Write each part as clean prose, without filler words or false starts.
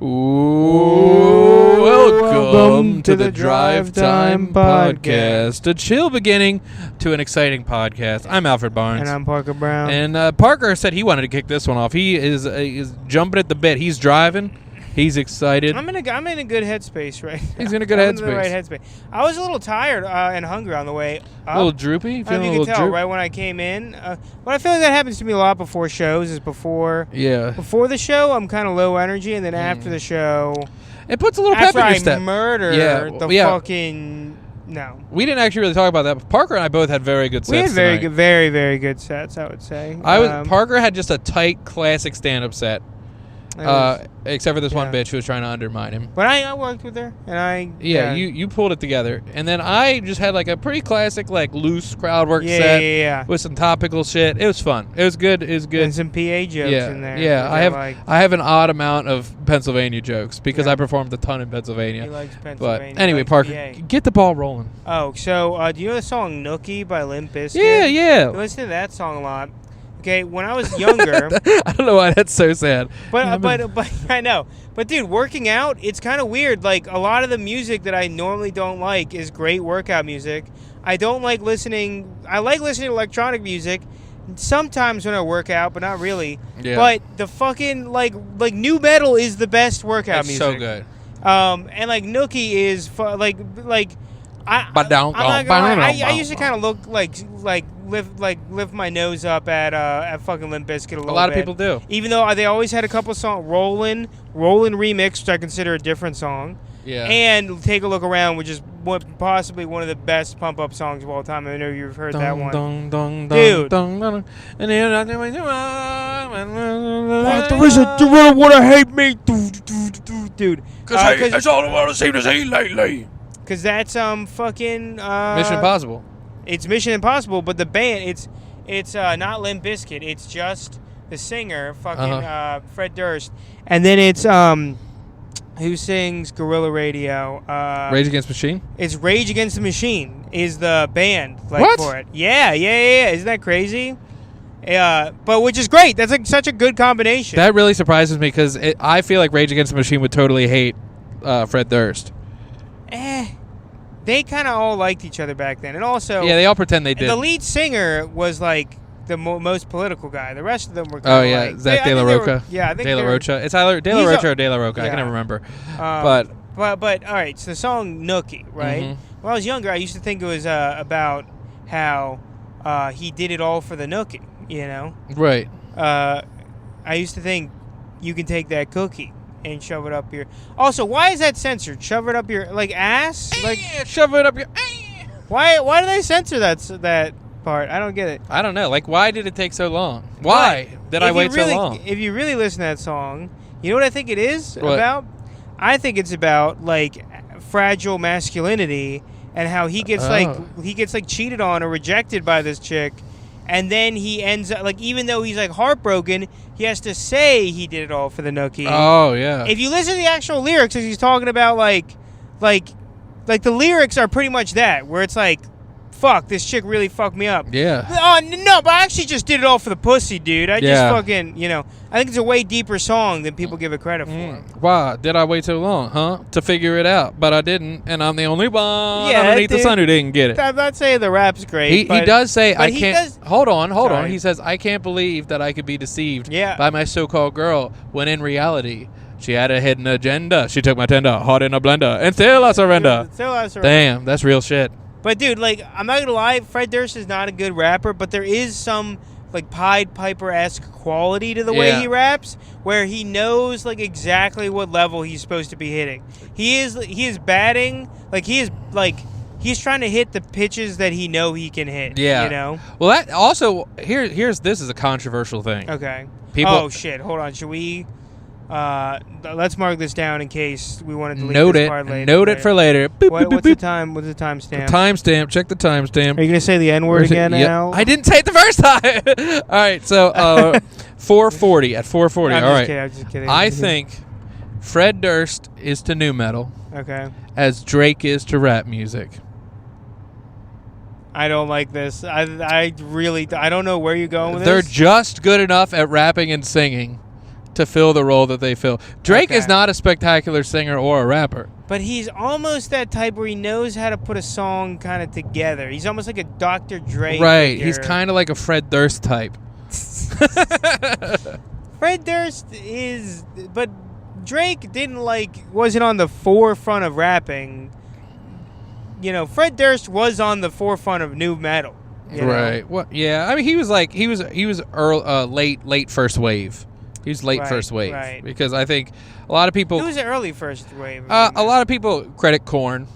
Ooh, welcome to the Drive Time Podcast. A chill beginning to an exciting podcast. I'm Alfred Barnes. And I'm Parker Brown. And Parker said he wanted to kick this one off. He is jumping at the bit. He's driving. He's excited. I'm in a good headspace right now. He's in a good headspace. I'm in the right headspace. I was a little tired and hungry on the way up. A little droopy? I mean, you can tell right when I came in. But I feel like that happens to me a lot before shows. Before the show, I'm kind of low energy, and then after the show, it puts a little pep in your step. After I murder fucking... No. We didn't actually really talk about that, but Parker and I both had very good sets. We had very, very good sets, I would say. Parker had just a tight, classic stand-up set. Except for this one bitch who was trying to undermine him. But I worked with her, and you pulled it together. And then I just had like a pretty classic, like loose crowd work set with some topical shit. It was fun. It was good. And some PA jokes in there. Yeah, I have an odd amount of Pennsylvania jokes because I performed a ton in Pennsylvania. He likes Pennsylvania. But anyway, Parker, get the ball rolling. Oh, so do you know the song Nookie by Limp Bizkits? Yeah. I listen to that song a lot. Okay, when I was younger... I don't know why that's so sad. But I know. But, dude, working out, it's kind of weird. Like, a lot of the music that I normally don't like is great workout music. I like listening to electronic music sometimes when I work out, but not really. Yeah. But the fucking, like new metal is the best workout music. It's so good. And, like, Nookie is, I used to kind of look lift my nose up at fucking Limp Bizkit a little bit. A lot of people do. Even though they always had a couple songs, Rollin' Remix, which I consider a different song. Yeah. And Take a Look Around, which is possibly one of the best pump-up songs of all time. I know you've heard that one. Dude. There is a gorilla wanna hate me. Dude. Because that's all I want to see to see lately. Because that's Mission Impossible. It's Mission Impossible, but the band, it's not Limp Bizkit. It's just the singer, Fred Durst. And then it's, who sings Gorilla Radio? Rage Against the Machine? It's Rage Against the Machine is the band for it. Yeah. Isn't that crazy? But which is great. That's like such a good combination. That really surprises me because I feel like Rage Against the Machine would totally hate Fred Durst. They kind of all liked each other back then. And also... Yeah, they all pretend they did. The lead singer was, like, the most political guy. The rest of them were kind of like... Zach De La Rocha? Yeah, I think De La Rocha. It's either De La Rocha or De La Rocha. Yeah. I can never remember. But, all right, so the song Nookie, right? Mm-hmm. When I was younger, I used to think it was about how he did it all for the Nookie, you know? Right. I used to think you can take that cookie and shove it up your... Also, why is that censored? Shove it up your, ass? Shove it up your... Why do they censor that part? I don't get it. I don't know. Like, why did it take so long? Why did I wait so long? If you really listen to that song, you know what I think it is what? About? I think it's about, fragile masculinity and how he gets, cheated on or rejected by this chick. And then he ends up, even though he's, heartbroken, he has to say he did it all for the Nookie. Oh, yeah. If you listen to the actual lyrics, as he's talking about, the lyrics are pretty much that, where it's fuck, this chick really fucked me up. Yeah. Oh, no, but I actually just did it all for the pussy, dude. I just fucking, I think it's a way deeper song than people give it credit for. Why did I wait so long, huh? To figure it out, but I didn't, and I'm the only one underneath the sun who didn't get it. I'm not saying the rap's great. He does say, I can't... Hold on. He says, I can't believe that I could be deceived by my so-called girl, when in reality... She had a hidden agenda. She took my tender, hot in a blender, and still I surrender. Damn, that's real shit. But, dude, I'm not going to lie, Fred Durst is not a good rapper, but there is some, Pied Piper-esque quality to the way he raps, where he knows, exactly what level he's supposed to be hitting. He is batting, he's trying to hit the pitches that he can hit, you know? Well, that also, this is a controversial thing. Okay. Oh, shit, hold on, should we... let's mark this down in case we want to delete this part later. Note it for later. Boop, what's the time? What's the timestamp? Timestamp. Check the timestamp. Are you gonna say the N-word again now? I didn't say it the first time. All right, so 4:40 at 4:40. All right. I'm just kidding. I think Fred Durst is to nu metal. Okay. As Drake is to rap music. I don't like this. I really don't know where you're going with this. They're this. just good enough at rapping and singing to fill the role that they fill. Drake is not a spectacular singer or a rapper. But he's almost that type where he knows how to put a song kind of together. He's almost like a Dr. Dre Right. figure. He's kind of like a Fred Durst type. Fred Durst is... But Drake wasn't on the forefront of rapping. You know, Fred Durst was on the forefront of new metal. Right. Well, yeah. I mean, he was late first wave. He was late first wave. Right. Because I think a lot of people... Who was the early first wave? A lot of people credit Korn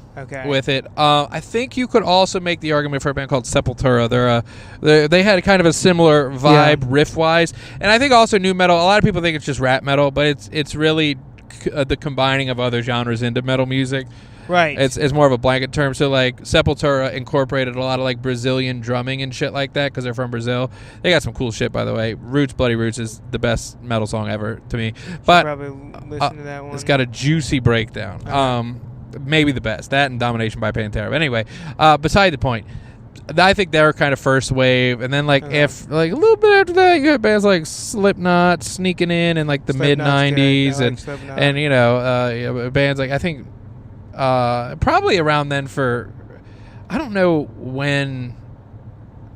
with it. I think you could also make the argument for a band called Sepultura. They had kind of a similar vibe riff-wise. And I think also new metal, a lot of people think it's just rap metal, but it's really the combining of other genres into metal music. Right. It's more of a blanket term. So, like, Sepultura incorporated a lot of, like, Brazilian drumming and shit like that because they're from Brazil. They got some cool shit, by the way. Roots, Bloody Roots is the best metal song ever to me. But probably listen to that one. It's got a juicy breakdown. Maybe the best. That and Domination by Pantera. But anyway, beside the point, I think they're kind of first wave. And then, like, if like a little bit after that, you got bands like Slipknot sneaking in like the mid-'90s. And you know, bands like, I think... probably around then I don't know when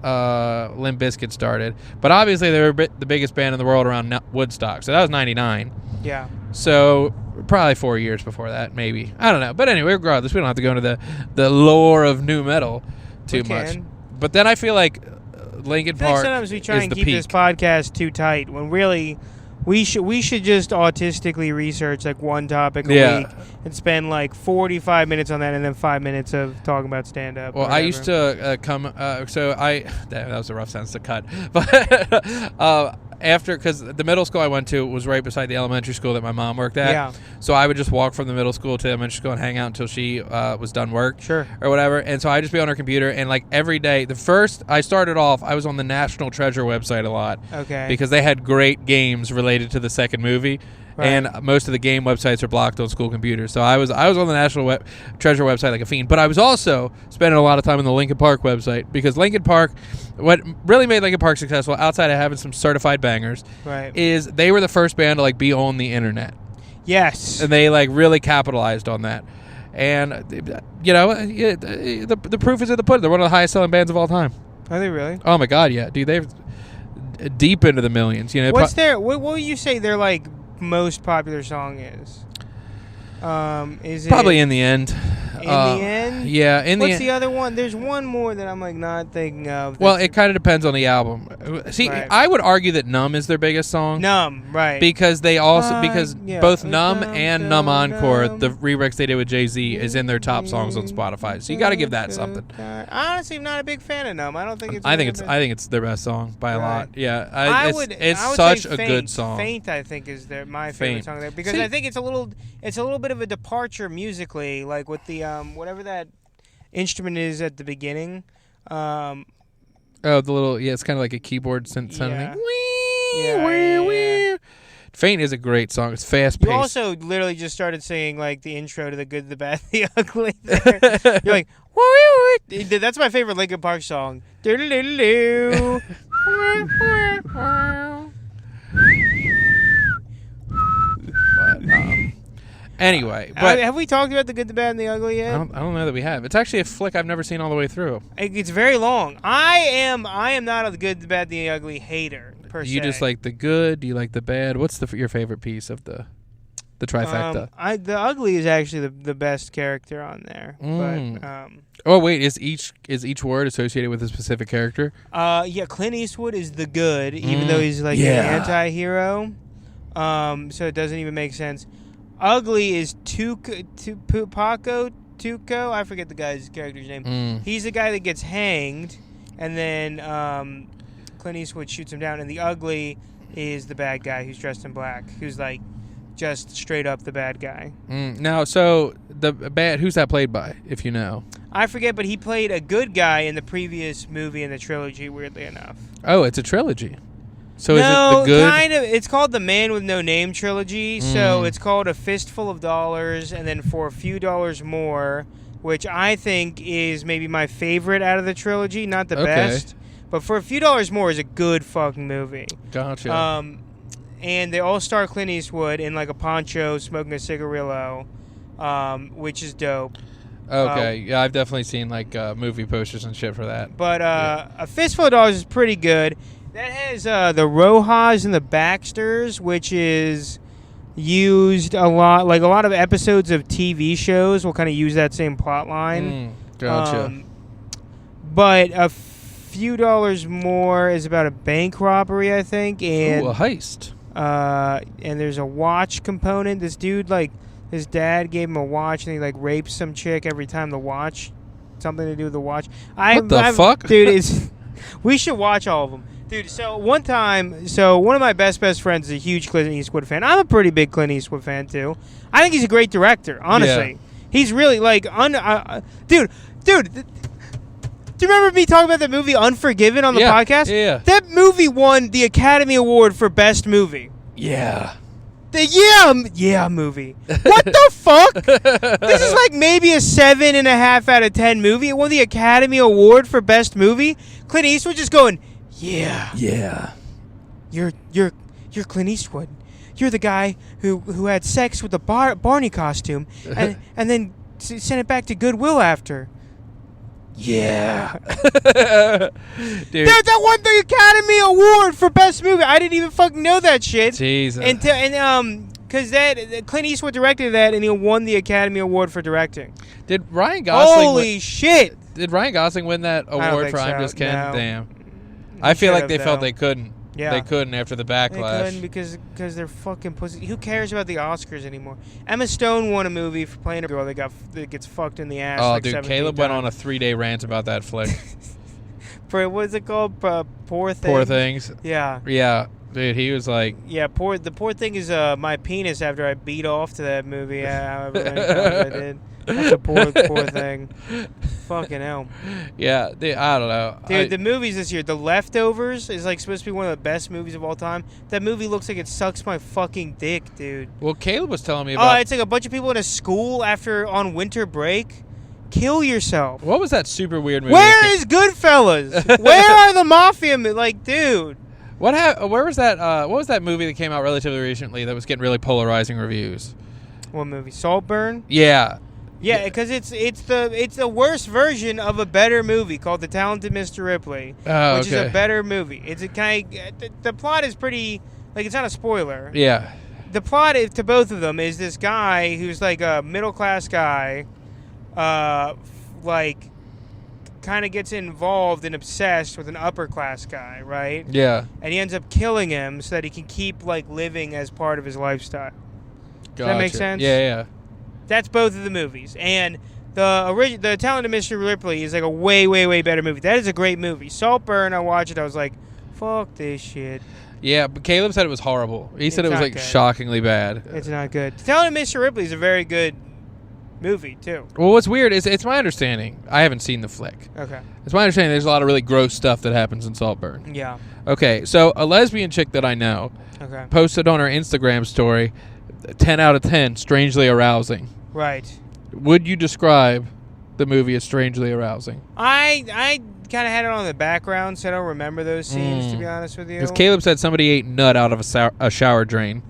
Limp Bizkits started, but obviously they were the biggest band in the world around Woodstock, so that was 99. Yeah. So probably 4 years before that, maybe. I don't know. But anyway, regardless, we don't have to go into the lore of new metal too much. But then I feel like Linkin Park sometimes we try and keep peak. this podcast too tight when really... We should just autistically research like one topic a week and spend like 45 minutes on that and then 5 minutes of talking about stand-up. Well, I used to that was a rough sentence to cut. But because the middle school I went to was right beside the elementary school that my mom worked at. Yeah. So I would just walk from the middle school to the elementary school and hang out until she was done work. Sure. Or whatever. And so I'd just be on her computer and like every day, I started off, I was on the National Treasure website a lot. Okay. Because they had great games related to the second movie. Right. And most of the game websites are blocked on school computers. So I was on the National Treasure website like a fiend. But I was also spending a lot of time on the Linkin Park website because Linkin Park, what really made Linkin Park successful, outside of having some certified bangers, is they were the first band to like be on the internet. Yes. And they like really capitalized on that. And you know, the proof is in the pudding. They're one of the highest selling bands of all time. Are they really? Oh my God, yeah, dude. They're deep into the millions. You know, what would you say their like most popular song is? Is it probably In the End? In the End? Yeah, What's the other one? There's one more that I'm like not thinking of. Well, it kind of depends on the album. See, I would argue that Numb is their biggest song. Numb, right? Because they also both Numb and Numb Encore, the remix they did with Jay-Z, is in their top songs on Spotify. So you got to give that something. Honestly, I'm not a big fan of Numb. I don't think it's. I think it's their best song by a lot. Yeah, it's I would such say a good song. Faint, I think, is my favorite song there because I think it's a little bit of a departure musically, like with the whatever that instrument is at the beginning. The little it's kind of like a keyboard sounding thing. Yeah. Faint is a great song. It's fast paced. You also literally just started saying like the intro to The Good, the Bad, the Ugly. There. You're like, woo! That's my favorite Linkin Park song. Anyway, but have we talked about The Good, the Bad, and the Ugly yet? I don't know that we have. It's actually a flick I've never seen all the way through. It's very long. I am not a The Good, the Bad, the Ugly hater per se. You just like the good? Do you like the bad? What's your favorite piece of the trifecta? The Ugly is actually the best character on there. But oh wait, is each word associated with a specific character? Clint Eastwood is the good, even though he's like an anti-hero. So it doesn't even make sense. Ugly is Tuco. I forget the guy's character's name. He's the guy that gets hanged, and then Clint Eastwood shoots him down. And the Ugly is the bad guy who's dressed in black, who's like just straight up the bad guy. Now, so the bad, who's that played by, if you know? I forget, but he played a good guy in the previous movie in the trilogy, weirdly enough. Oh, it's a trilogy. So is it the good? Kind of. It's called the Man with No Name trilogy. So it's called A Fistful of Dollars, and then For a Few Dollars More, which I think is maybe my favorite out of the trilogy. Not the best, but For a Few Dollars More is a good fucking movie. Gotcha. and they all star Clint Eastwood in like a poncho, smoking a cigarillo, which is dope. Okay, yeah, I've definitely seen like movie posters and shit for that. But A Fistful of Dollars is pretty good. That has the Rojas and the Baxters, which is used a lot. Like a lot of episodes of TV shows will kind of use that same plot line. Gotcha. But A Few Dollars More is about a bank robbery, I think, and a heist. And there's a watch component. This dude, like, his dad gave him a watch, and he like rapes some chick every time the watch, something to do with the watch. What the fuck, dude? We should watch all of them, dude. So one of my best friends is a huge Clint Eastwood fan. I'm a pretty big Clint Eastwood fan too. I think he's a great director. Honestly, he's really like dude. Do you remember me talking about that movie Unforgiven on the podcast? Yeah. That movie won the Academy Award for Best Movie. Yeah. The yeah movie. What the fuck? This is like maybe a 7.5 out of 10 movie. It won the Academy Award for Best Movie. Clint Eastwood just going, yeah. Yeah. You're Clint Eastwood. You're the guy who had sex with the Barney costume and then sent it back to Goodwill after. Yeah. Dude, that won the Academy Award for Best Movie. I didn't even fucking know that shit. Jesus. And because Clint Eastwood directed that, and he won the Academy Award for directing. Did Ryan Gosling? Holy shit! Did Ryan Gosling win that award for I'm Just Ken? No. Damn. I feel like they felt they couldn't. Yeah. They couldn't after the backlash. They couldn't because they're fucking pussy. Who cares about the Oscars anymore? Emma Stone won a movie for playing a girl that gets fucked in the ass. Oh, like dude, Caleb went on a 3-day rant about that flick. For what's it called? Poor Things. Poor Things. Yeah. Yeah, dude, he was like. Yeah, the poor thing is my penis after I beat off to that movie. However many times I did. That's a poor thing. Fucking hell. Yeah, dude, I don't know. Dude, the movies this year, The Leftovers is like supposed to be one of the best movies of all time. That movie looks like it sucks my fucking dick, dude. Well, Caleb was telling me about. Oh, it's like a bunch of people in a school on winter break. Kill yourself. What was that super weird movie? Where is Goodfellas? Where are the mafia? Like, dude. Where was that? What was that movie that came out relatively recently that was getting really polarizing reviews? What movie? Saltburn? Yeah. Yeah, because it's the worst version of a better movie called The Talented Mr. Ripley, which is a better movie. It's a the plot is pretty, like, it's not a spoiler. Yeah. The plot to both of them is this guy who's like a middle class guy, like, kind of gets involved and obsessed with an upper class guy, right? Yeah. And he ends up killing him so that he can keep like living as part of his lifestyle. Does that make sense? Yeah. That's both of the movies. And the Talented Mr. Ripley is like a way, way, way better movie. That is a great movie. Saltburn, I watched it, I was like, fuck this shit. Yeah, but Caleb said it was horrible. He said it was like good. Shockingly bad. It's not good. The Talented Mr. Ripley is a very good movie, too. Well, what's weird is it's my understanding. I haven't seen the flick. Okay. It's my understanding there's a lot of really gross stuff that happens in Saltburn. Yeah. Okay, so a lesbian chick that I know posted on her Instagram story, 10 out of 10, strangely arousing. Right. Would you describe the movie as strangely arousing? I kind of had it on the background, so I don't remember those scenes, to be honest with you. Because Caleb said somebody ate nut out of a shower drain.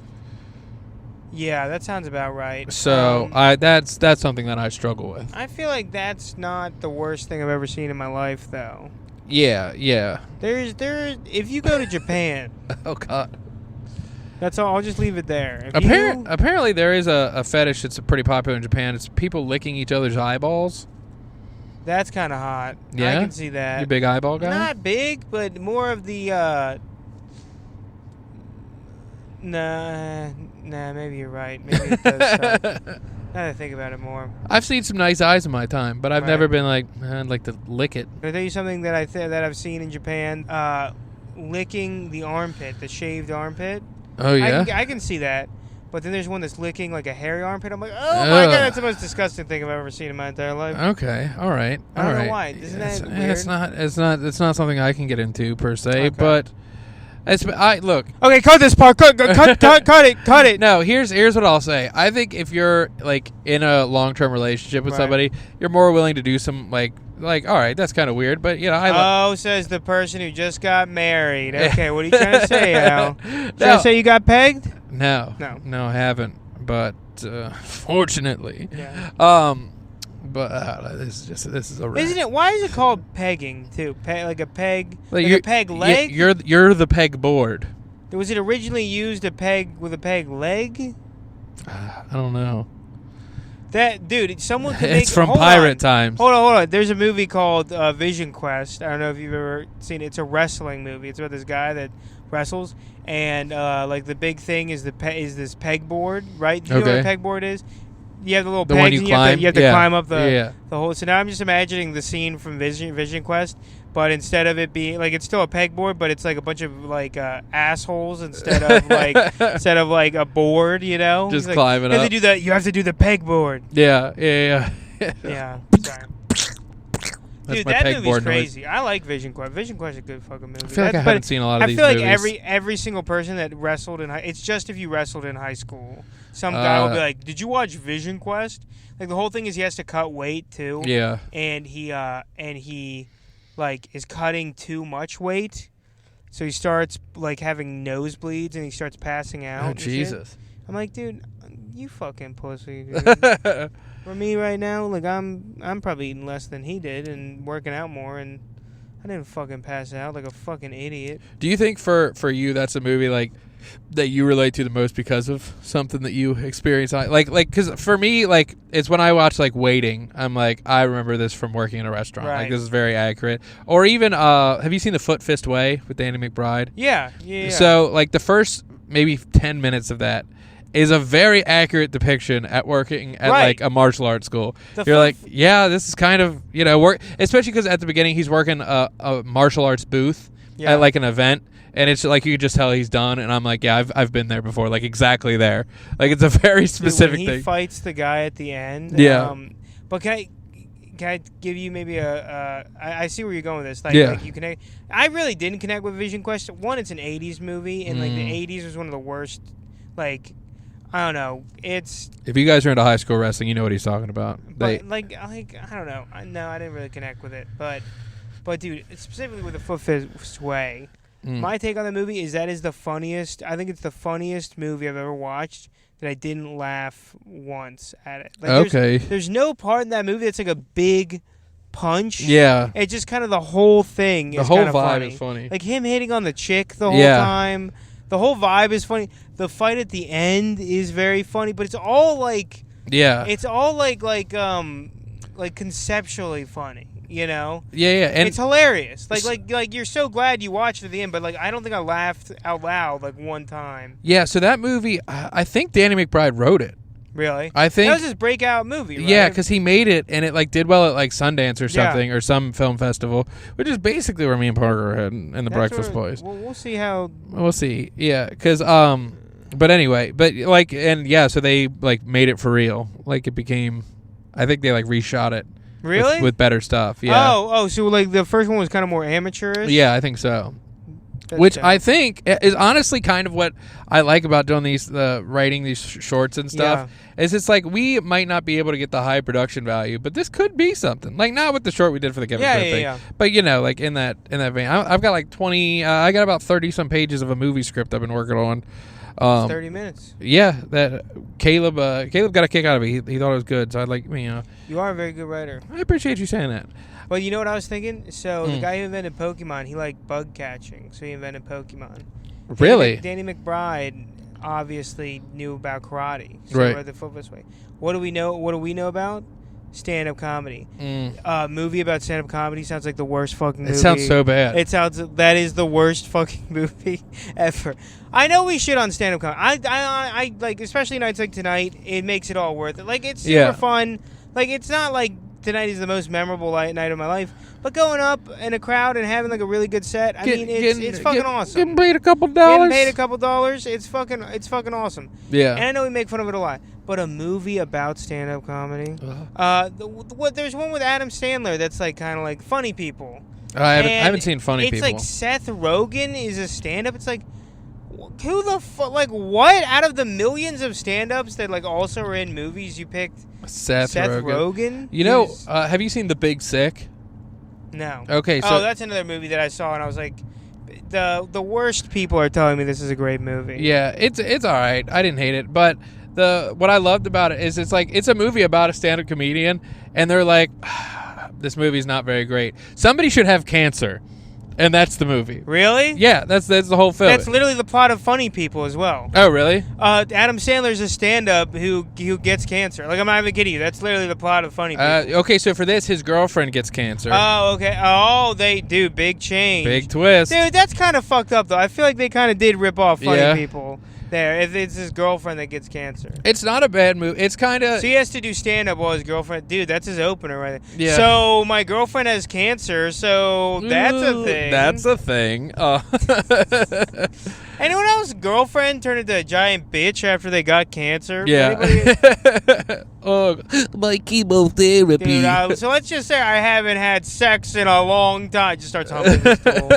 Yeah, that sounds about right. So that's something that I struggle with. I feel like that's not the worst thing I've ever seen in my life, though. Yeah. There's if you go to Japan. Oh God. That's all. I'll just leave it there. Apparently, there is a fetish that's pretty popular in Japan. It's people licking each other's eyeballs. That's kind of hot. Yeah? I can see that. You a big eyeball guy? Not big, but more of the. Nah, maybe you're right. Maybe it does suck. Now that I think about it more. I've seen some nice eyes in my time, but I've never been like, I'd like to lick it. Can I tell you something that I've seen in Japan? Licking the armpit, the shaved armpit. Oh, yeah? I can see that. But then there's one that's licking like a hairy armpit. I'm like, oh my God, that's the most disgusting thing I've ever seen in my entire life. Okay, all right. I don't know why. Isn't that weird? It's not something I can get into per se, but look. Okay, cut this part. Cut it. No, here's what I'll say. I think if you're like in a long-term relationship with somebody, you're more willing to do some like like, all right, that's kind of weird, but I says the person who just got married. Okay, what are you trying to say, Al? Trying to say you got pegged? No, I haven't. But fortunately, but this is a wreck. Isn't it? Why is it called pegging too? Like a peg, like a peg leg. You're the peg board. Was it originally used a peg with a peg leg? I don't know. That dude, someone could make. It's from pirate times. Hold on. There's a movie called Vision Quest. I don't know if you've ever seen it. It's a wrestling movie. It's about this guy that wrestles, and like the big thing is this pegboard, right? Do you know what a pegboard is? You have the little pegs, one you climb. You have to climb up the whole. So now I'm just imagining the scene from Vision Quest, but instead of it being like it's still a pegboard, but it's like a bunch of like assholes instead of like a board, just climbing up. You have to do the pegboard. Yeah. Yeah. Sorry. Dude, that movie's crazy. I like Vision Quest. Vision Quest is a good fucking movie. I feel like I haven't seen a lot of these movies. I feel like every single person that wrestled it's just if you wrestled in high school. Some guy will be like, "Did you watch Vision Quest?" Like the whole thing is he has to cut weight too. Yeah. And he like is cutting too much weight, so he starts like having nosebleeds and he starts passing out. Oh Jesus! Shit. I'm like, dude, you fucking pussy. Dude. For me right now, like I'm probably eating less than he did and working out more, and I didn't fucking pass out like a fucking idiot. Do you think for you that's a movie like that you relate to the most because of something that you experience? Like because for me, like it's when I watch like Waiting, I'm like I remember this from working in a restaurant. Right. Like this is very accurate. Or even have you seen The Foot Fist Way with Danny McBride? Yeah. So like the first maybe 10 minutes of that is a very accurate depiction at working at like a martial arts school. You're like, yeah, this is kind of work, especially because at the beginning he's working a martial arts booth at like an event, and it's like you could just tell he's done. And I'm like, yeah, I've been there before, like exactly there. Like it's a very specific thing. He fights the guy at the end. Yeah. But can I give you maybe I see where you're going with this. Like you connect. I really didn't connect with Vision Quest. One, it's an '80s movie, and like the '80s was one of the worst. Like I don't know. It's if you guys are into high school wrestling, you know what he's talking about. But like I don't know. No, I didn't really connect with it. But dude, specifically with The Foot Fist Way, my take on the movie is that is the funniest. I think it's the funniest movie I've ever watched that I didn't laugh once at it. Like, there's no part in that movie that's like a big punch. Yeah. It's just kind of the whole thing. The whole vibe is funny. Like him hitting on the chick the whole time. The whole vibe is funny. The fight at the end is very funny, but it's all like it's all like conceptually funny, Yeah, and it's hilarious. Like you're so glad you watched it at the end, but like I don't think I laughed out loud like one time. Yeah, so that movie, I think Danny McBride wrote it. Really? I think that was his breakout movie, right? Yeah, because he made it, and it like did well at like Sundance or something, or some film festival, which is basically where me and Parker are heading in the Breakfast Boys. We'll see how. We'll see. Yeah, because but anyway, but like, and yeah, so they like made it for real. Like it became, I think they like reshot it. Really? With better stuff. Yeah. Oh, so like the first one was kind of more amateurish. Yeah, I think so. Which I think is honestly kind of what I like about doing these, writing these shorts and stuff. Is it's like we might not be able to get the high production value, but this could be something. Like not with the short we did for the Kevin Smith thing, but like in that vein, I've got like 20. I got about 30 some pages of a movie script I've been working on. 30 minutes. Yeah, that Caleb got a kick out of it. He thought it was good, so I'd like You are a very good writer. I appreciate you saying that. Well, you know what I was thinking? So the guy who invented Pokemon, he liked bug catching, so he invented Pokemon. Really? Danny McBride obviously knew about karate. So right. The Foot Fist Way. What do we know about? Stand-up comedy. Movie about stand-up comedy sounds like the worst fucking movie. It sounds so bad. That is the worst fucking movie ever. I know we shit on stand-up comedy. I like, especially nights like tonight, it makes it all worth it. Like, it's super fun. Like, it's not like tonight is the most memorable night of my life, but going up in a crowd and having like a really good set, it's fucking awesome. Getting paid a couple dollars. It's fucking awesome. Yeah. And I know we make fun of it a lot, but a movie about stand-up comedy. There's one with Adam Sandler that's like kind of like funny people. I haven't seen funny people. It's like Seth Rogen is a stand-up. It's like, who the fuck? Like, what? Out of the millions of stand-ups that like also are in movies, you picked Seth Rogen? You know, have you seen The Big Sick? No. Okay. So that's another movie that I saw, and I was like, the worst people are telling me this is a great movie. Yeah, it's all right. I didn't hate it, but what I loved about it is it's a movie about a stand-up comedian, and they're like, this movie's not very great. Somebody should have cancer. And that's the movie. Really? Yeah, that's the whole film. That's literally the plot of Funny People as well. Oh, really? Adam Sandler's a stand-up who gets cancer. Like, I'm not even kidding you. That's literally the plot of Funny People. Okay, so for this, his girlfriend gets cancer. Oh, okay. Oh, they do. Big change. Big twist. Dude, that's kind of fucked up, though. I feel like they kind of did rip off Funny People there. If it's his girlfriend that gets cancer. It's not a bad movie. It's kind of... So he has to do stand-up while his girlfriend... Dude, that's his opener right there. Yeah. So my girlfriend has cancer, so that's a thing. That's a thing. Anyone else's girlfriend turned into a giant bitch after they got cancer? Yeah. My chemotherapy. Dude, so let's just say I haven't had sex in a long time. Just starts humping the stool.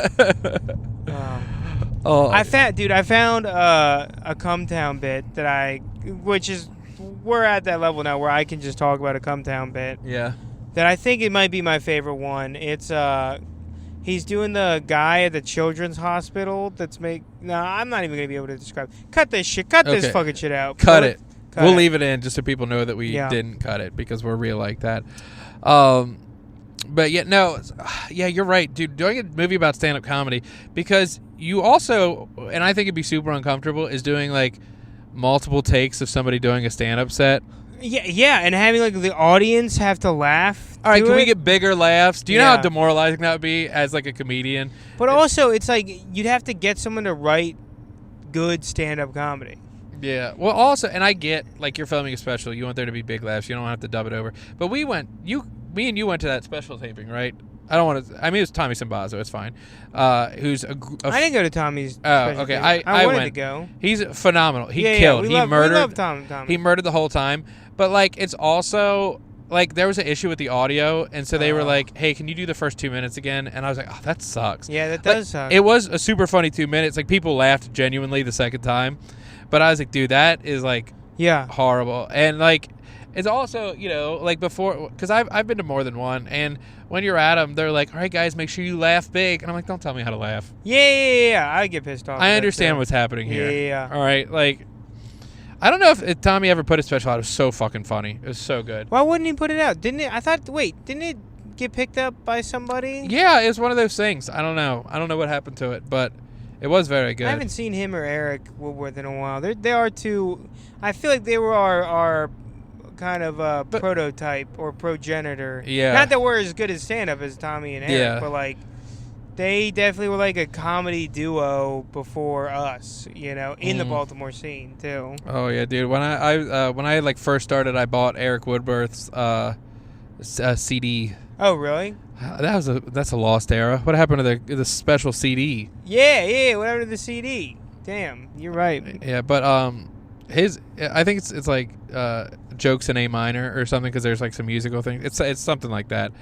I found a Cumtown bit we're at that level now where I can just talk about a Cumtown bit. Yeah. That I think it might be my favorite one. It's he's doing the guy at the children's hospital No, I'm not even going to be able to describe. Cut this shit. Cut this fucking shit out. Cut it. We'll leave it in just so people know that we didn't cut it because we're real like that. But you're right, dude. Doing a movie about stand-up comedy, because you also, and I think it'd be super uncomfortable, is doing like multiple takes of somebody doing a stand-up set. Yeah, and having like the audience have to laugh. All right, can we get bigger laughs? Do you know how demoralizing that would be as like a comedian? But also, it's like you'd have to get someone to write good stand-up comedy. Yeah. Well, also, and I get like you're filming a special, you want there to be big laughs, you don't have to dub it over. But me and you went to that special taping, right? I don't want to. I mean, it was Tommy Simbazo. It's fine. Who's I didn't go to Tommy's. Oh, okay. I wanted went to go. He's phenomenal. He killed. He murdered. We love Tommy. He murdered the whole time. But like, it's also like there was an issue with the audio, and so they were like, "Hey, can you do the first 2 minutes again?" And I was like, "Oh, that sucks." Yeah, that does suck. It was a super funny 2 minutes. Like people laughed genuinely the second time, but I was like, "Dude, that is like horrible." And like, it's also like before, because I've been to more than one, and when you're at them, they're like, "All right, guys, make sure you laugh big," and I'm like, "Don't tell me how to laugh." Yeah. I get pissed off. I understand what's happening here. Yeah. All right, like. I don't know if Tommy ever put his special out. It was so fucking funny. It was so good. Why wouldn't he put it out? Didn't it get picked up by somebody? Yeah, it's one of those things. I don't know. I don't know what happened to it, but it was very good. I haven't seen him or Eric Woodworth in a while. They are two. I feel like they were our kind of prototype or progenitor. Yeah. Not that we're as good as stand-up as Tommy and Eric, but like they definitely were like a comedy duo before us, in the Baltimore scene too. Oh yeah, dude. When I like first started, I bought Eric Woodworth's CD. Oh really? That's a lost era. What happened to the special CD? Yeah. What happened to the CD? Damn, you're right. Yeah, but I think it's like jokes in A minor or something, because there's like some musical thing. It's something like that.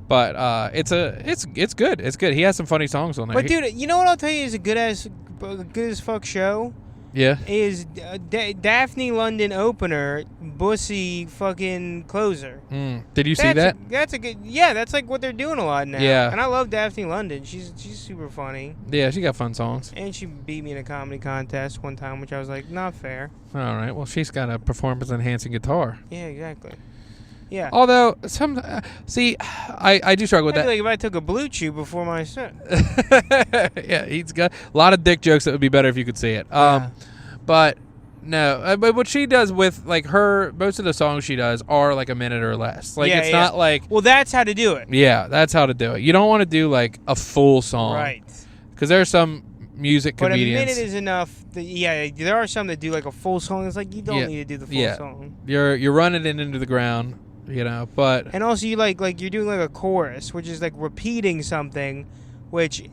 But it's good. It's good. He has some funny songs on there. But dude, you know what I'll tell you is a good as fuck show? Yeah. Is Daphne London opener, Bussy fucking closer. Did you see that? That's a good. Yeah, that's like what they're doing a lot now. Yeah. And I love Daphne London. She's super funny. Yeah, she got fun songs. And she beat me in a comedy contest one time, which I was like, not fair. All right. Well, she's got a performance-enhancing guitar. Yeah, exactly. Yeah. Although I do struggle with that. Like if I took a Blue Chew before my set. Yeah, he's got a lot of dick jokes that would be better if you could see it. But no, but what she does with like most of the songs she does are like a minute or less. Like it's not like. Well, that's how to do it. Yeah, that's how to do it. You don't want to do like a full song, right? Because there are some music comedians. But a minute is enough. There are some that do like a full song. It's like you don't need to do the full song. You're running it into the ground. But and also you like you're doing like a chorus, which is like repeating something, which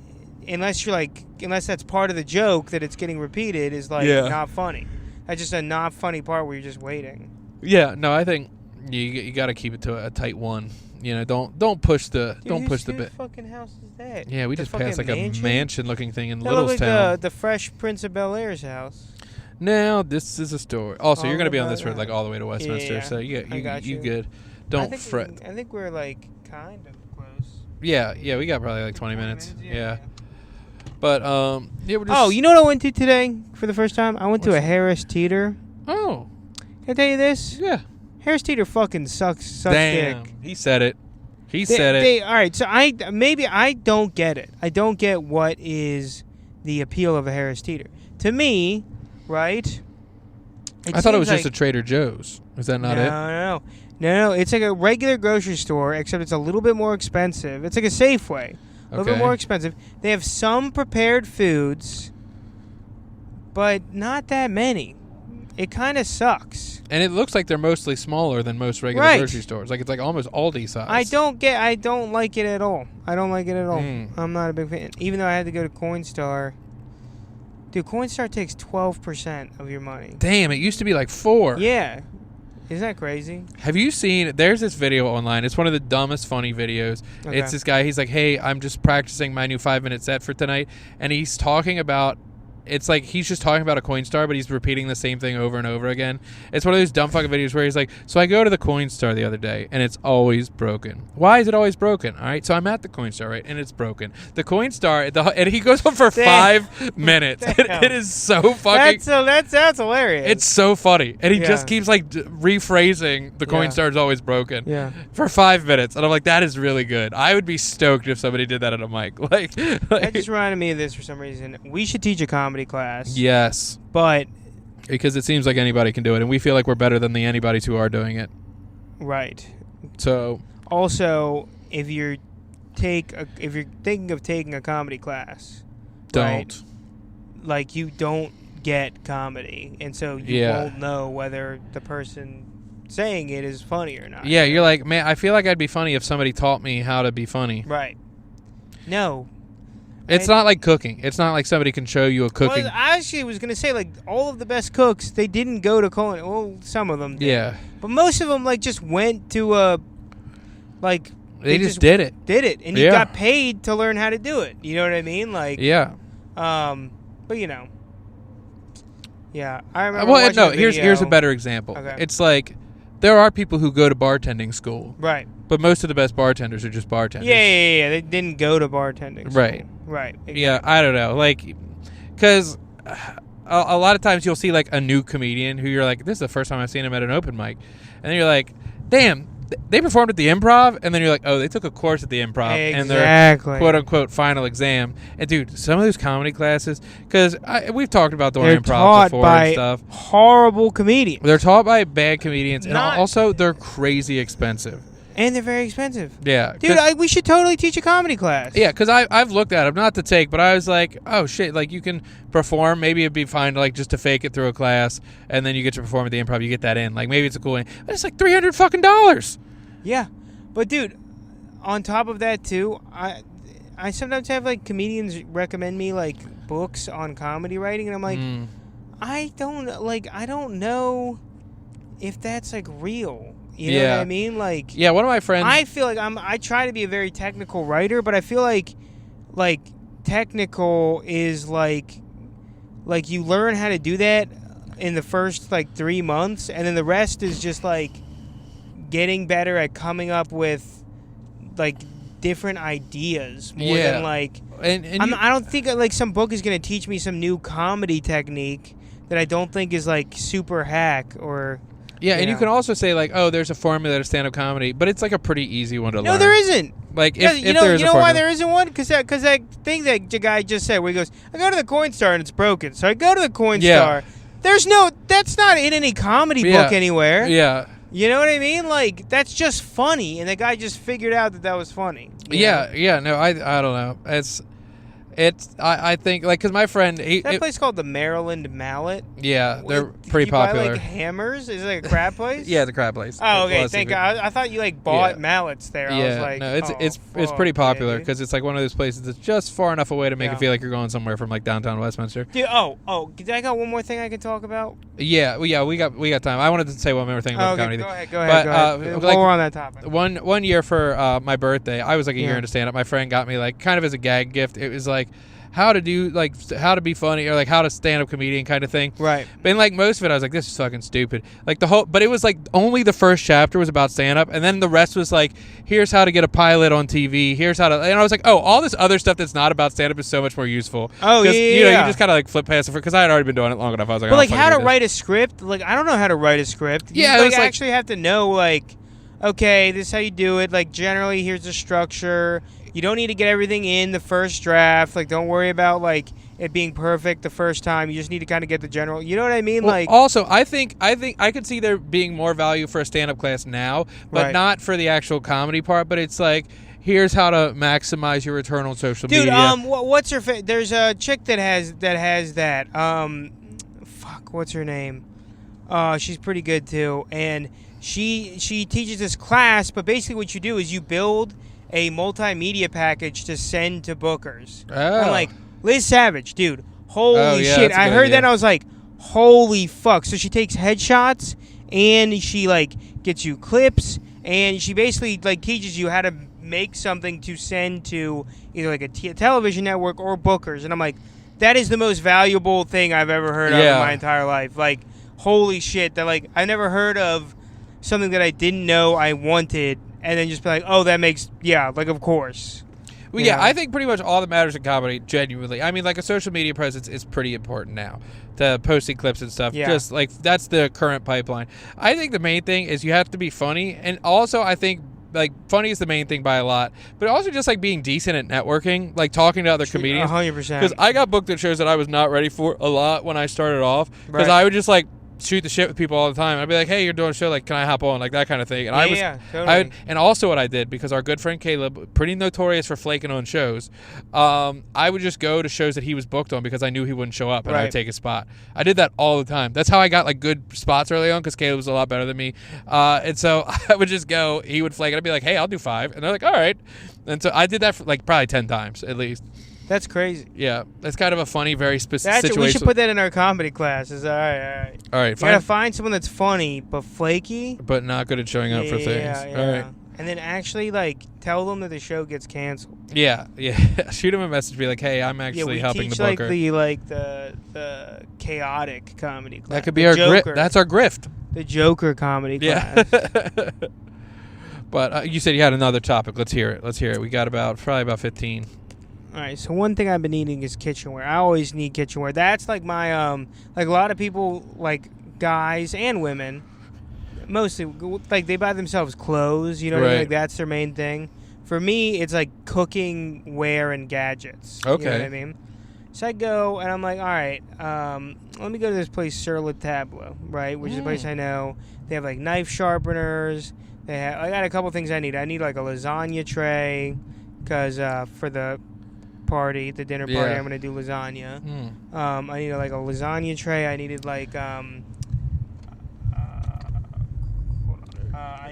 unless that's part of the joke that it's getting repeated is like not funny. That's just a not funny part where you're just waiting. Yeah, no, I think you got to keep it to a tight one. Don't push the Whose bit. Fucking house is that? Yeah, we just passed like a mansion looking thing in that Littlestown. Like the Fresh Prince of Bel-Air's house. Now this is a story. Also, you're gonna be on this road like all the way to Westminster, yeah. so you good. Don't fret. I think we're like kind of close. Yeah, we got probably like 20 minutes. Yeah. But we're just. Oh, you know what I went to today for the first time? I went to a Harris Teeter. Oh. Can I tell you this? Yeah. Harris Teeter fucking sucks Damn. dick. He said it. He said it. All right, so I don't get it. I don't get what is the appeal of a Harris Teeter. To me, right? I thought it was just a Trader Joe's. Is that not it? No. It's like a regular grocery store, except it's a little bit more expensive. It's like a Safeway. A little bit more expensive. They have some prepared foods, but not that many. It kind of sucks. And it looks like they're mostly smaller than most regular grocery stores. Like it's like almost Aldi size. I don't like it at all. I'm not a big fan. Even though I had to go to Coinstar. Dude, Coinstar takes 12% of your money. Damn, it used to be like 4%. Yeah. Isn't that crazy? Have you seen, there's this video online. It's one of the dumbest funny videos. Okay. It's this guy. He's like, hey, I'm just practicing my new 5-minute set for tonight. And he's talking about, it's like he's just talking about a Coinstar, but he's repeating the same thing over and over again. It's one of those dumb fucking videos where he's like, so I go to the Coinstar the other day, and it's always broken. Why is it always broken? All right, so I'm at the Coinstar, right, and it's broken. The Coinstar, and he goes on for 5 minutes. It is so fucking... That's hilarious. It's so funny. And he just keeps, like, rephrasing the Coinstar is always broken for 5 minutes. And I'm like, that is really good. I would be stoked if somebody did that at a mic. Like that just reminded me of this for some reason. We should teach a comedy class. Yes. But because it seems like anybody can do it, and we feel like we're better than the anybody's who are doing it. Right. So also, if you're thinking of taking a comedy class, don't. Right, like you don't get comedy, and so you won't know whether the person saying it is funny or not. Yeah, you're like, man, I feel like I'd be funny if somebody taught me how to be funny. Right. No. It's not like cooking. It's not like somebody can show you a cooking. Well, I actually was going to say, like, all of the best cooks, they didn't go to culinary. Well, some of them did. Yeah. But most of them, like, just went to a, like... They just did it. And you got paid to learn how to do it. You know what I mean? Like... Yeah. But, you know. Yeah. I remember here's a better example. Okay. It's like, there are people who go to bartending school. Right. But most of the best bartenders are just bartenders. Yeah. They didn't go to bartending school. Right. Exactly. Yeah, I don't know. Like, because a lot of times you'll see, like, a new comedian who you're like, this is the first time I've seen him at an open mic. And then you're like, damn, they performed at the Improv? And then you're like, oh, they took a course at the Improv. Exactly. And their quote-unquote final exam. And, dude, some of those comedy classes, because we've talked about the Improv before and stuff. Horrible comedians. They're taught by bad comedians. And also, they're crazy expensive. And they're very expensive. Yeah. Dude, we should totally teach a comedy class. Yeah, because I've looked at them, not to take, but I was like, oh, shit, like, you can perform. Maybe it'd be fine to, like, just to fake it through a class, and then you get to perform at the Improv. You get that in. Like, maybe it's a cool thing. But it's like $300 fucking dollars. Yeah. But, dude, on top of that, too, I sometimes have, like, comedians recommend me, like, books on comedy writing, and I'm like, I don't know if that's, like, real. You know what I mean? Like, yeah, one of my friends. I feel like I try to be a very technical writer, but I feel like technical is like you learn how to do that in the first like 3 months, and then the rest is just like getting better at coming up with like different ideas more than like. I don't think like some book is gonna teach me some new comedy technique that I don't think is like super hack or. Yeah, and you can also say, like, oh, there's a formula to stand-up comedy, but it's, like, a pretty easy one to learn. No, there isn't. Like, if there is a formula. You know why there isn't one? Because that thing that the guy just said, where he goes, I go to the Coinstar and it's broken. So I go to the Coinstar. Yeah. That's not in any comedy book anywhere. Yeah. You know what I mean? Like, that's just funny, and the guy just figured out that was funny. Yeah, no, I don't know. I think, like, because my friend... That place called the Maryland Mallet? Yeah, they're pretty popular. Buy, like, hammers? Is it like a crab place? Yeah, the crab place. Oh, okay, thank God. I thought you, like, bought mallets there. Yeah, I was like, no, it's pretty popular because it's, like, one of those places that's just far enough away to make it feel like you're going somewhere from, like, downtown Westminster. Dude, did I got one more thing I can talk about? Yeah, we got time. I wanted to say one more thing about the comedy thing. Go ahead. While we're on that topic. One year for my birthday, I was, like, a year into stand-up. My friend got me, like, kind of as a gag gift. It was, like... how to do, like, how to be funny, or like how to stand-up comedian kind of thing. Right. But like most of it, I was like, this is fucking stupid. Like but it was like only the first chapter was about stand-up, and then the rest was like, here's how to get a pilot on TV. Here's how to, and I was like, oh, all this other stuff that's not about stand-up is so much more useful. Oh, yeah, you know, you just kind of like flip past it because I had already been doing it long enough. I was like, but like how to write a script, like I don't know how to write a script. Yeah, you it was like, actually have to know, like, okay, this is how you do it. Like, generally, here's the structure. You don't need to get everything in the first draft. Like, don't worry about, like, it being perfect the first time. You just need to kind of get the general. You know what I mean? Well, like, also, I think I could see there being more value for a stand-up class now, but not for the actual comedy part. But it's like, here's how to maximize your return on social media. Dude, what's her? There's a chick that has that. Fuck, what's her name? She's pretty good too, and she teaches this class. But basically, what you do is you build a multimedia package to send to bookers. Oh. I'm like, Liz Savage, dude. Holy shit! I heard idea. that and I was like, holy fuck. So she takes headshots and she like gets you clips and she basically like teaches you how to make something to send to either like a television network or bookers. And I'm like, that is the most valuable thing I've ever heard of in my entire life. Like, holy shit. That like I never heard of something that I didn't know I wanted. And then just be like, oh, that makes, like, of course. Well, yeah, I think pretty much all that matters in comedy, genuinely. I mean, like, a social media presence is pretty important now to posting clips and stuff. Yeah. Just, like, that's the current pipeline. I think the main thing is you have to be funny. And also, I think, like, funny is the main thing by a lot. But also just, like, being decent at networking, like, talking to other comedians. 100%. Because I got booked at shows that I was not ready for a lot when I started off. Because I would just, like, shoot the shit with people all the time. I'd be like, hey, you're doing a show, like, can I hop on? Like, that kind of thing. And totally. And also what I did, because our good friend Caleb, pretty notorious for flaking on shows, I would just go to shows that he was booked on because I knew he wouldn't show up, and I would take his spot. I did that all the time. That's how I got, like, good spots early on, because Caleb was a lot better than me. And so I would just go, he would flake, and I'd be like, hey, I'll do 5. And they're like, all right. And so I did that for, like, probably 10 times, at least. That's crazy. Yeah, that's kind of a funny, very specific situation. We should put that in our comedy classes. All right. All right. You gotta find someone that's funny but flaky, but not good at showing up for things. Yeah. All right. And then actually, like, tell them that the show gets canceled. Yeah. Shoot them a message, be like, "Hey, I'm actually helping the booker." the chaotic comedy class. That could be our grift. That's our grift. The Joker comedy class. But you said you had another topic. Let's hear it. We got probably about 15. All right, so one thing I've been needing is kitchenware. I always need kitchenware. That's like my like a lot of people, like guys and women, mostly like they buy themselves clothes. You know what I mean? Like that's their main thing. For me, it's like cooking ware and gadgets. Okay. You know what I mean? So I go and I'm like, all right, let me go to this place, Sur La Table, right, which is a place I know. They have like knife sharpeners. I got a couple things I need. I need like a lasagna tray because for the dinner party, I'm gonna do lasagna. I needed like a lasagna tray. I needed like I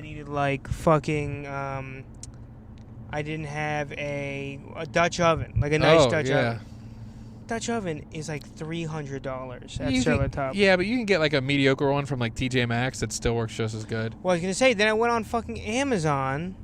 needed like fucking I didn't have a Dutch oven, like a nice Dutch oven. Dutch oven is like $300 at Sur La Table. Yeah, but you can get like a mediocre one from like TJ Maxx that still works just as good. Well, I was gonna say, then I went on fucking Amazon.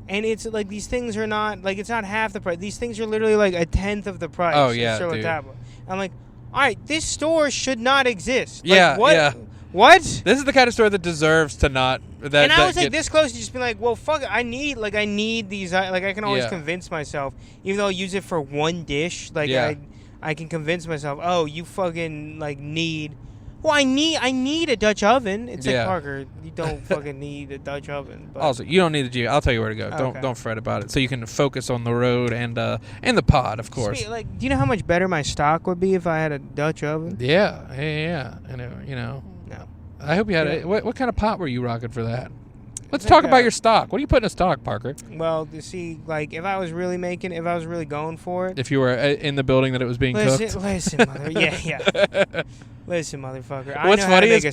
And it's like these things are not like it's not half the price. These things are literally like a tenth of the price. Oh yeah, dude. I'm like, all right, this store should not exist. Like, what? Yeah. What? This is the kind of store that deserves to not. And I was like this close to just being like, well, fuck it. I need these. Like I can always convince myself, even though I'll use it for one dish. Like I can convince myself, oh, you fucking like need. Well, I need a Dutch oven. It's like, Parker, you don't fucking need a Dutch oven. But. Also, you don't need the G. I'll tell you where to go. Okay. Don't fret about it. So you can focus on the road and the pod, of course. Do you know how much better my stock would be if I had a Dutch oven? Yeah. I know. No. I hope you had what kind of pot were you rocking for that? Let's talk about your stock. What do you put in a stock, Parker? Well, you see, like, if I was really going for it. If you were in the building that it was being cooked? Listen, mother. Yeah. Listen, motherfucker. What's funny is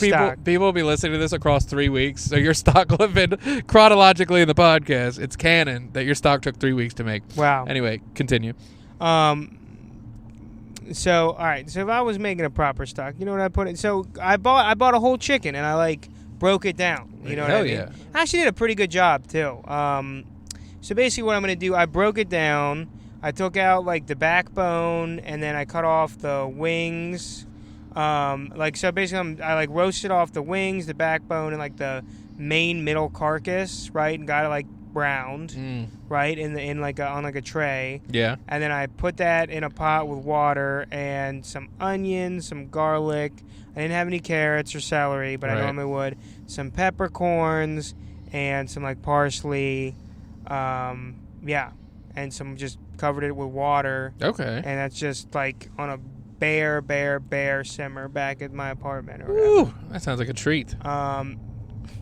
people will be listening to this across 3 weeks, so your stock will have been chronologically in the podcast. It's canon that your stock took 3 weeks to make. Wow. Anyway, continue. So, all right. So if I was making a proper stock, you know what I put in? So I bought a whole chicken, and I, like, broke it down. You know what I mean? Yeah. I actually did a pretty good job, too. So basically what I'm going to do, I broke it down. I took out like the backbone, and then I cut off the wings. So basically, I like roasted off the wings, the backbone, and like the main middle carcass, right, and got it like browned, right, on a tray. Yeah. And then I put that in a pot with water and some onions, some garlic. I didn't have any carrots or celery, but I normally would. Some peppercorns and some like parsley. And some just covered it with water. Okay. And that's just like on a bare simmer back at my apartment. Or Ooh, that sounds like a treat.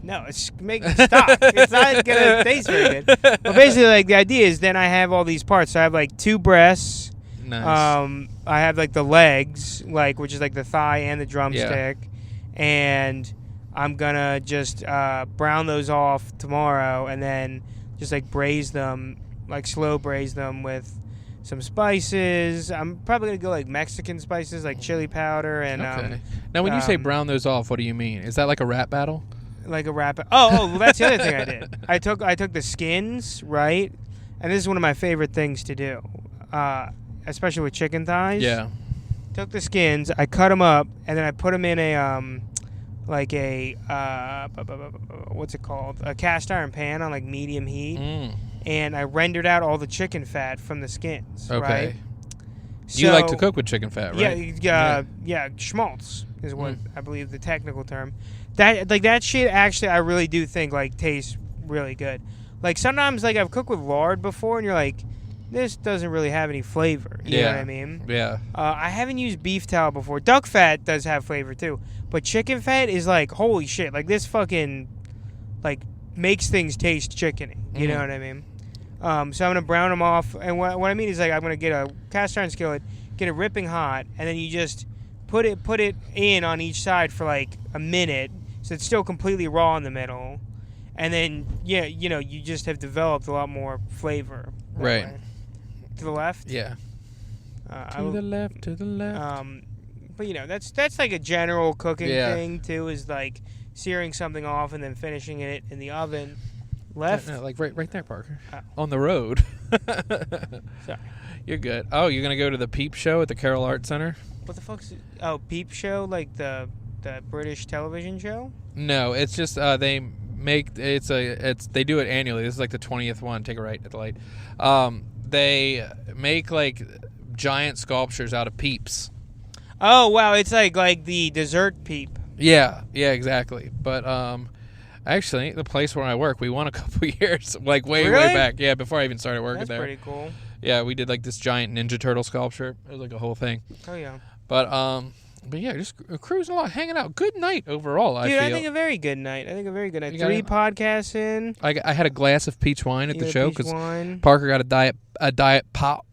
No, it's making stop. It's not gonna taste very good. But basically, like the idea is, then I have all these parts. So I have like 2 breasts. Nice. I have like the legs, like which is like the thigh and the drumstick, and I'm gonna just brown those off tomorrow, and then just like braise them, like slow braise them with some spices. I'm probably gonna go like Mexican spices, like chili powder and. Okay. Now, when you say brown those off, what do you mean? Is that like a rap battle? Like a wrap. Well, that's the other thing I did. I took the skins, right? And this is one of my favorite things to do, especially with chicken thighs. Yeah. Took the skins, I cut them up, and then I put them in what's it called? A cast iron pan on like medium heat, and I rendered out all the chicken fat from the skins. Okay. Right? You like to cook with chicken fat, right? Yeah. Schmaltz is what I believe the technical term. That shit actually, I really do think like tastes really good. Like sometimes like I've cooked with lard before, and you're like, this doesn't really have any flavor. You know what I mean? Yeah. I haven't used beef tallow before. Duck fat does have flavor too, but chicken fat is like holy shit. Like this fucking like makes things taste chickeny. You know what I mean? So I'm gonna brown them off, and what I mean is like I'm gonna get a cast iron skillet, get it ripping hot, and then you just put it in on each side for like a minute, so it's still completely raw in the middle, and then you just have developed a lot more flavor. Right. Way. To the left. Yeah. To the left. But that's like a general cooking thing too. Is like searing something off and then finishing it in the oven. Left. No, like right there, Parker. On the road. Sorry. You're good. Oh, you're gonna go to the Peep Show at the Carroll Art Center? What the fuck's it? Oh, Peep Show, like the British television show? No, it's just they do it annually. This is like the 20th one. Take a right at the light. They make like giant sculptures out of peeps. Oh wow, it's like the dessert peep. Yeah, exactly. But actually, the place where I work, we won a couple years, like way back. Yeah, before I even started working there. That's pretty cool. Yeah, we did like this giant Ninja Turtle sculpture. It was like a whole thing. Oh yeah. But yeah, just cruising along, hanging out. Good night overall. Dude, I think a very good night. 3 podcasts in. I had a glass of peach wine at the show because Parker got a diet pop.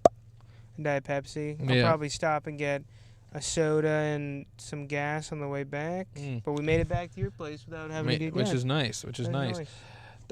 Diet Pepsi. I'll probably stop and get a soda and some gas on the way back. But we made it back to your place without having to do which is nice.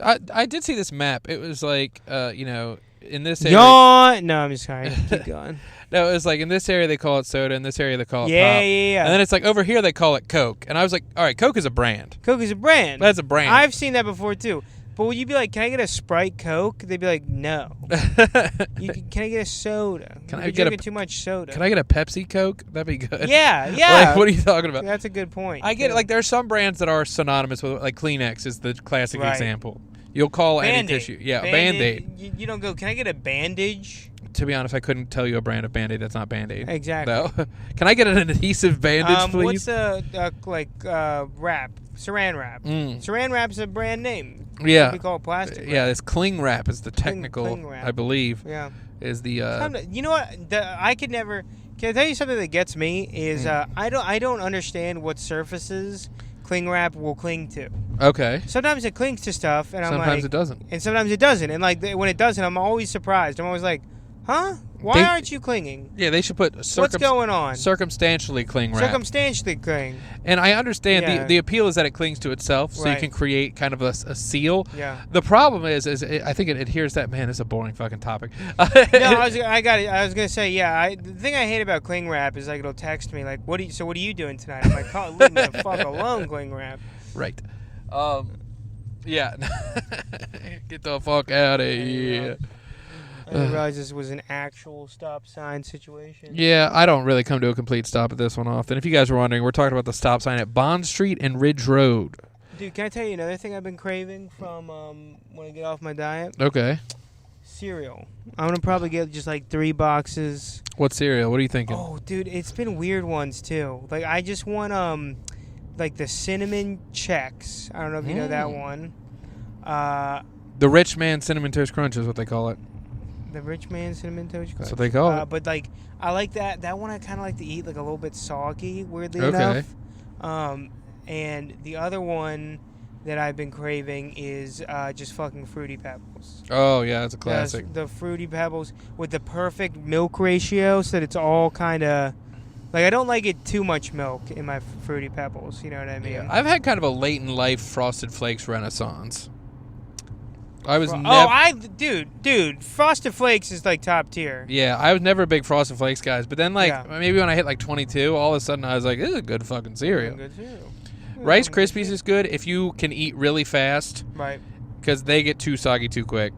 I did see this map. It was like, in this area. No, I'm just sorry. Keep going. No, it was like in this area they call it soda, in this area they call it pop. Yeah. And then it's like over here they call it Coke. And I was like, all right, Coke is a brand. Coke is a brand. That's a brand. I've seen that before too. But would you be like, can I get a Sprite Coke? They'd be like, no. Can I get a soda? You're drinking too much soda. Can I get a Pepsi Coke? That'd be good. Yeah. Like, what are you talking about? That's a good point. I get it. Like, there are some brands that are synonymous with, like, Kleenex is the classic example. You'll call any tissue. Yeah, Band-Aid. You don't go, can I get a bandage? To be honest, I couldn't tell you a brand of Band-Aid that's not Band-Aid. Exactly. No. Can I get an adhesive bandage, please? What's wrap? Saran wrap. Saran wrap's a brand name. Yeah. We call it plastic wrap. Yeah, this cling wrap is the technical, cling wrap. I believe. Yeah. Is the you know what? I could never. Can I tell you something that gets me? Is I don't understand what surfaces cling wrap will cling to. Okay. Sometimes it clings to stuff, and sometimes it doesn't. And sometimes it doesn't. And like when it doesn't, I'm always surprised. I'm always like, huh? Why aren't you clinging? Yeah, they should put what's going on? Circumstantially cling wrap. Circumstantially cling. And I understand the appeal is that it clings to itself, so you can create kind of a seal. Yeah. The problem is I think it adheres that, man, it's a boring fucking topic. No, I got it. I was gonna say, the thing I hate about cling wrap is like it'll text me like, what are you doing tonight? I'm like, leave me the fuck alone, cling wrap. Right. Yeah. Get the fuck out of here. I didn't realize this was an actual stop sign situation. Yeah, I don't really come to a complete stop at this one often. If you guys were wondering, we're talking about the stop sign at Bond Street and Ridge Road. Dude, can I tell you another thing I've been craving from when I get off my diet? Okay. Cereal. I'm going to probably get just like 3 boxes. What cereal? What are you thinking? Oh, dude, it's been weird ones too. Like, I just want like the cinnamon Chex. I don't know if you know that one. The Rich Man Cinnamon Toast Crunch is what they call it. The Rich Man Cinnamon Toast Crunch. That's what they call it. But like, I like that. That one I kind of like to eat like a little bit soggy, weirdly enough. And the other one that I've been craving is just fucking Fruity Pebbles. Oh yeah, that's a classic. The Fruity Pebbles with the perfect milk ratio, so that it's all kind of. Like, I don't like it too much milk in my Fruity Pebbles. You know what I mean? Yeah, I've had kind of a late in life Frosted Flakes renaissance. I was never... Dude, Frosted Flakes is, like, top tier. Yeah, I was never a big Frosted Flakes guy. But then, like, maybe when I hit, like, 22, all of a sudden I was like, this is a good fucking cereal. Good cereal. Rice Krispies is good if you can eat really fast. Right. Because they get too soggy too quick.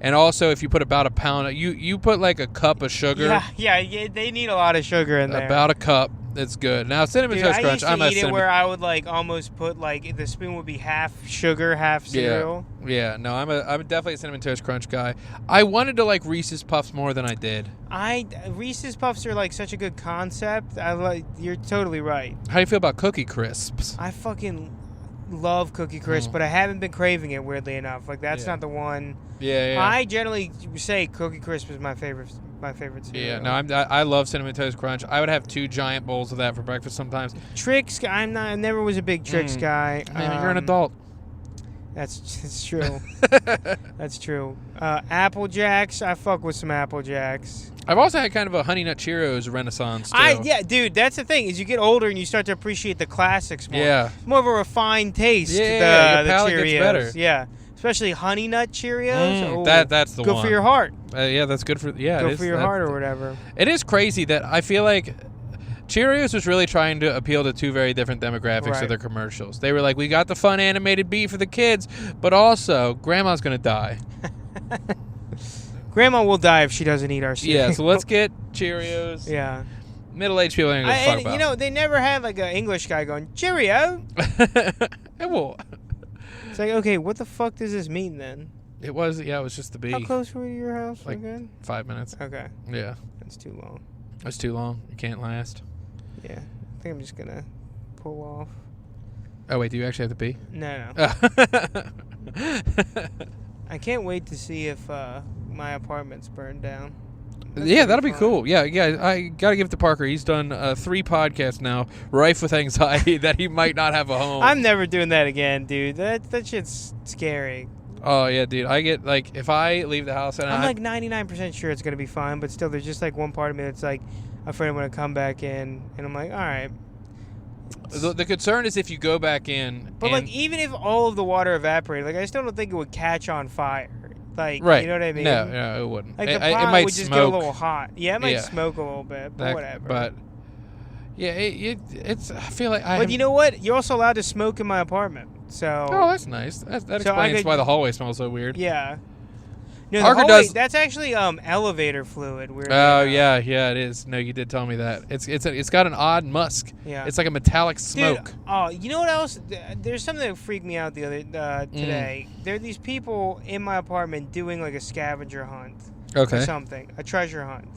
And also, if you put about a pound, you put like a cup of sugar. Yeah, they need a lot of sugar in there. About a cup, it's good. Now, Cinnamon Toast Crunch, I used to eat it where I would like almost put like the spoon would be half sugar, half cereal. Yeah. No, I'm definitely a Cinnamon Toast Crunch guy. I wanted to like Reese's Puffs more than I did. Reese's Puffs are like such a good concept. You're totally right. How do you feel about Cookie Crisps? I fucking love Cookie Crisp, but I haven't been craving it, weirdly enough. Like, that's not the one. Yeah. I generally say Cookie Crisp is my favorite cereal. Yeah, no, I love Cinnamon Toast Crunch. I would have 2 giant bowls of that for breakfast sometimes. Trix, I never was a big Trix guy. Man, you're an adult. That's true. That's true. Apple Jacks, I fuck with some Apple Jacks. I've also had kind of a Honey Nut Cheerios renaissance, too. Dude, that's the thing, is you get older and you start to appreciate the classics more. Yeah. It's more of a refined taste, your palate Cheerios. gets better. Yeah. Especially Honey Nut Cheerios. That's the one. Good for your heart. Yeah, that's good for... Yeah, good for your heart or whatever. It is crazy that I feel like Cheerios was really trying to appeal to 2 very different demographics of their commercials. They were like, we got the fun animated beat for the kids, but also, Grandma's going to die. Grandma will die if she doesn't eat our cereal. Yeah, so let's get Cheerios. Yeah. Middle-aged people ain't going to fuck about. You know, they never had like an English guy going, Cheerio. It's like, okay, what the fuck does this mean then? It was just the B. How close were you to your house again? 5 minutes. Okay. Yeah. That's too long. That's too long. It can't last. Yeah. I think I'm just going to pull off. Oh, wait, do you actually have to pee? No. I can't wait to see if my apartment's burned down. That'll be cool. Yeah, I got to give it to Parker. He's done 3 podcasts now, rife with anxiety that he might not have a home. I'm never doing that again, dude. That shit's scary. Oh, yeah, dude. I get, like, if I leave the house and I'm like 99% sure it's going to be fine, but still there's just like one part of me that's like afraid I'm going to come back in, and I'm like, all right. The concern is if you go back in. But, like, even if all of the water evaporated, like, I still don't think it would catch on fire. Like, right. You know what I mean? No, it wouldn't. Like, the pot it might would just smoke. get a little hot. Yeah, it might smoke a little bit, but whatever. But, yeah, it's. I feel like But you know what? You're also allowed to smoke in my apartment, so. Oh, that's nice. That explains why the hallway smells so weird. Yeah. No, Parker does. That's actually elevator fluid. Oh yeah, it is. No, you did tell me that. It's got an odd musk. Yeah. It's like a metallic smoke. Dude, oh, you know what else? There's something that freaked me out the other today. There are these people in my apartment doing like a scavenger hunt. Okay. Or something, a treasure hunt.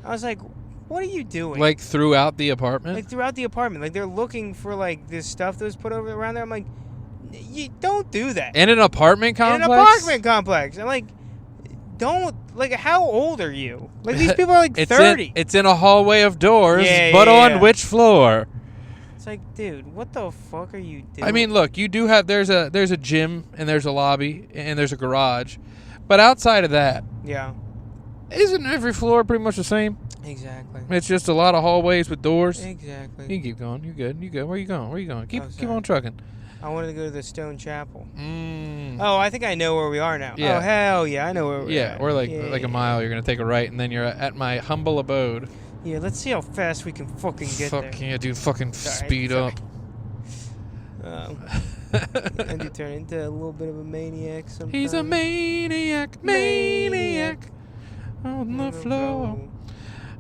I was like, what are you doing? Like throughout the apartment? Like throughout the apartment. Like they're looking for like this stuff that was put around there. I'm like, you don't do that. In an apartment complex? In an apartment complex. I'm like, don't, like, how old are you? Like, these people are like 30. It's in a hallway of doors, on which floor? It's like, dude, what the fuck are you doing? I mean, look, you do have, there's a gym, and there's a lobby, and there's a garage. But outside of that, isn't every floor pretty much the same? Exactly. It's just a lot of hallways with doors. Exactly. You can keep going. You're good. You good. Where you going? Keep on trucking. I wanted to go to the Stone Chapel. Oh, I think I know where we are now. Yeah. Oh, hell yeah, I know where we are. Yeah, we're like a mile. You're going to take a right, and then you're at my humble abode. Yeah, let's see how fast we can fucking get there. Yeah, dude, fucking speed up. And you turn into a little bit of a maniac sometimes. He's a maniac. on the floor.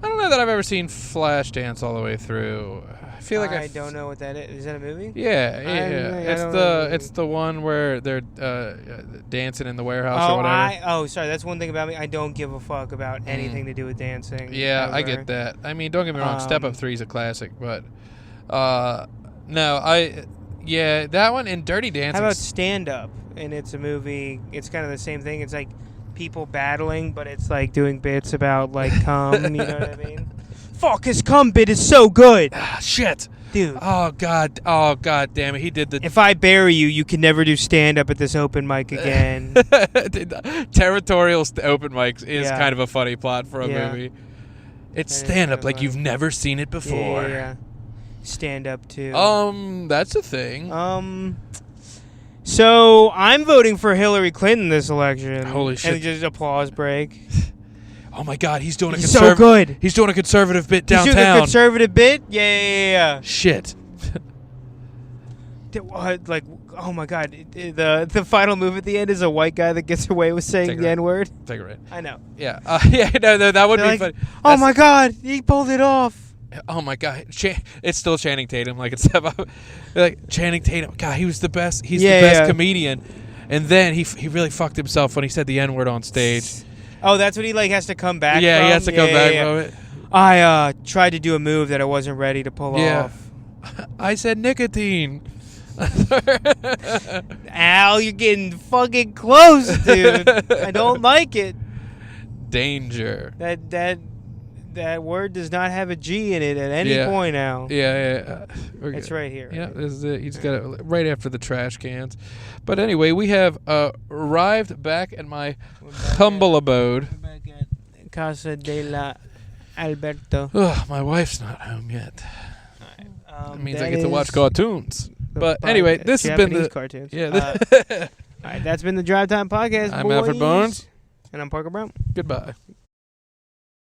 I don't know that I've ever seen Flashdance all the way through. I feel like I don't know what that is. Is that a movie? Yeah. It's the one where they're dancing in the warehouse or whatever. Sorry. That's one thing about me. I don't give a fuck about anything to do with dancing. Yeah, ever. I get that. I mean, don't get me wrong. Step Up 3 is a classic, but that one and Dirty Dancing. How about Stand Up? And it's a movie. It's kind of the same thing. It's like people battling, but it's like doing bits about like cum. You know what I mean? Fuck, his cum bit is so good. Shit. Dude. Oh god damn it. He did the If I bury you, you can never do stand up at this open mic again. Territorial open mics is kind of a funny plot for a movie. It's stand up like you've never seen it before. Yeah. Stand up too. That's a thing. So I'm voting for Hillary Clinton this election. Holy shit. And just applause break. Oh my god, he's doing so good. He's doing a conservative bit downtown. He's doing a conservative bit? Yeah. Shit. Like, oh my god, the final move at the end is a white guy that gets away with saying the N-word. Take it right. I know. Yeah. No, that would be funny. Oh my god, he pulled it off. Oh my god, it's still Channing Tatum. Like it's like Channing Tatum. God, he was the best. He's the best comedian. And then he really fucked himself when he said the N-word on stage. Oh, that's what he like has to come back. Yeah, from? He has to come back from it. I tried to do a move that I wasn't ready to pull off. I said nicotine. Al, you're getting fucking close, dude. I don't like it. Danger. That word does not have a G in it at any point, Al. Yeah. It's right here. Yeah, this is it. He's got it right after the trash cans. But anyway, we have arrived back at my humble abode. We're back at Casa de la Alberto. My wife's not home yet. That means I get to watch cartoons. But anyway, this has been the cartoons. Yeah. All right, that's been the Drive Time Podcast. I'm Alfred Bones. And I'm Parker Brown. Goodbye.